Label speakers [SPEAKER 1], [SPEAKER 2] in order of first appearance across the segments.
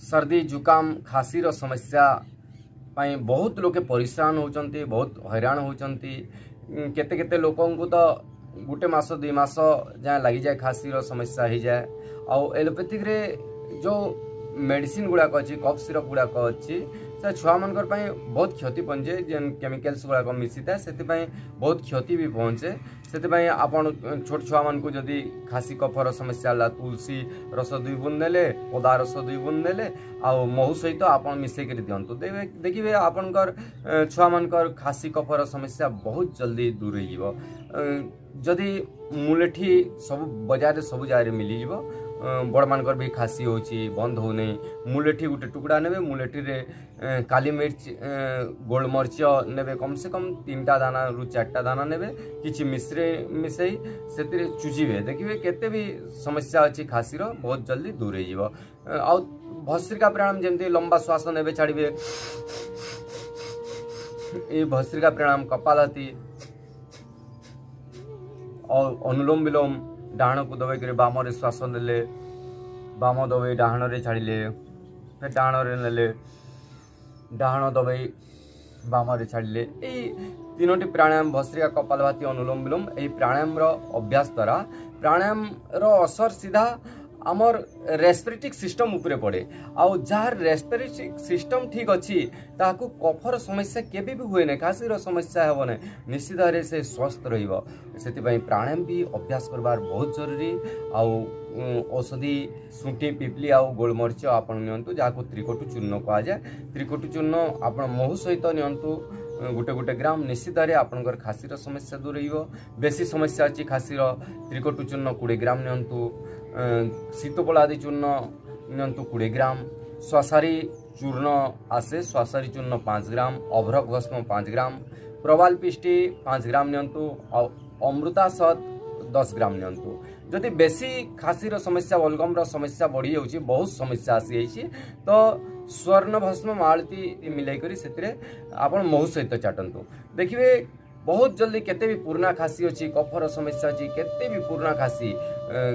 [SPEAKER 1] सर्दी जुकाम खासी रो समस्या पाई बहुत लोके परेशान होचंती, बहुत हैरान होचंती। केते केते लोकों को तो गुटे मास 2 मास जहाँ लगी जाए खासी रो समस्या हो जाए। आउ एलोपैथिक रे जो मेडिसिन गुड़ाक अच्छी कफ सिरप गुड़ाक अच्छी से छुआ मनकर बहुत क्षति पहुँचे, जेन केमिकल्स गुड़ाक मिसी था से बहुत क्षति भी पहुँचे। से आपन छोट छुआ मन को जदि खासी कफर समस्या ला तुलसी रस 2 बूंद नेले, अदा रस 2 बूंद नेले आ महू सहित आप मिसेक दिंतु, देखिए आपनकर छुआ मनकर खासी कफर समस्या बहुत जल्दी दूर हो। जदि मुलेठी सब बजार सब जगह मिल बड़ मानकर भी खासी होची बंद हो नहीं। मुलेठी गोटे टुकड़ा नेबे, मुलेठी रे काली मिर्च गोलमर्च नेबे, कम से कम 3टा दाना रु 4टा दाना नेबे, किछि मिसई से चुजिबे, देखिए केते भी समस्या अच्छी खासी रो बहुत जल्दी दूर हो। आ भस्त्रिका प्राणायाम जमती लंबा श्वास नेबे छाड़िबे, ये भस्त्रिका प्राणायाम कपालभाति और अनुलोम विलोम डाहण को दबाई कर बाम रे श्वास नेले, बाम दबाई डाहण रे छाड़िले, फिर डाहण रे नेले, डाहण दबाई बाम रे छाड़िले। यही 3टी प्राणायाम भस्त्रिका कपालभाति अनुलोम विलोम, यही प्राणायाम रो अभ्यास द्वारा प्राणायाम रो असर सीधा आमर रेस्पिरेटिक सिस्टम उपरे पड़े। आउ जार रेस्पिरेटिक सिस्टम ठीक अच्छी ताकू कफर समस्या केबे भी हुए ना, खासी समस्या हेब ना, निश्चित भाव से स्वस्थ रहिबो। से प्राणायाम भी अभ्यास करबार बहुत जरूरी। आउ औषधि सुंठी पिपली आउ गोलमरीच आपण नियंतु, जहाँ त्रिकटु चूर्ण कह जाए। त्रिकटु चूर्ण आप महू सहित नियंतु गोटे गोटे ग्राम, निश्चित भाव आपंकर खासी समस्या दूर हो। बेसी समस्या अच्छी खासी त्रिकटु चूर्ण 20 ग्राम नियंतु, शीतपला आदि चूर्ण नियंतु 20 ग्राम, श्वासारी चूर्ण आसे श्वासारी चूर्ण 5 ग्राम, अभ्रक भस्म 5 ग्राम, प्रबाल पिष्टि 5 ग्राम नियंतु, अमृता सत 10 ग्राम नियंतु। जदि बेसी खासी समस्या बलगम समस्या बढ़ी जाऊँगी, बहुत समस्या आसी जाइए, तो स्वर्ण भस्म मालती मिलैकर से आप महू सहित चाटंतु, देखिए बहुत जल्दी केते भी पुराना खासी अच्छी, कफर समस्या अच्छी, केते भी पुराना खासी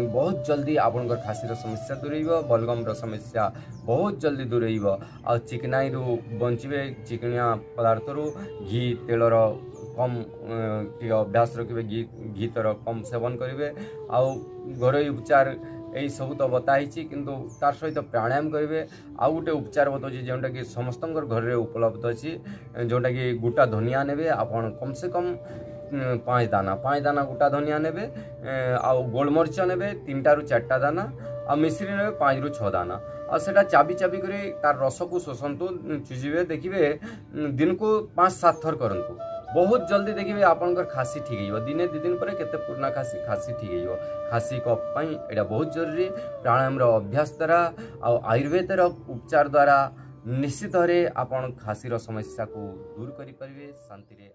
[SPEAKER 1] बहुत जल्दी आपनकर खासी समस्या दूर हो, बलगम समस्या बहुत जल्दी दूर हो। आ चिकनाई बंचे, चिकनिया पदार्थ घी तेलर कम अभ्यास रखिए, घी तर कम सेवन करेंगे। आउ घरोई उपचार यही सब तो बताई, किंतु तार सहित प्राणायाम करेंगे। आउ गोटे उपचार बताऊँ जोटा कि समस्त घर उपलब्ध अच्छी, जोटा कि गोटा धनिया नेबे आपन कम से कम 5 दाना गोटा धनिया नेबे, आउ गोलमरीच नेबे 3टा रु 4टा दाना, आ मिश्री नेबे 5 रु 6 दाना, और सेटा चाबी चाबी कर तार रस को शोषंतु, चुजिबे, देखिए दिन को 5-7 थर करंतु, बहुत जल्दी देखिए आपनकर खासी ठीक हो। दिने 2 दिन पर केते पुराना खासी ठीक हो। खासी कफ पाई एटा बहुत जरूरी। प्राणायाम रो अभ्यास द्वारा आ आयुर्वेद रो उपचार द्वारा निश्चित भाव आपन खासी रो समस्या को दूर करि परिबे, शांति रे।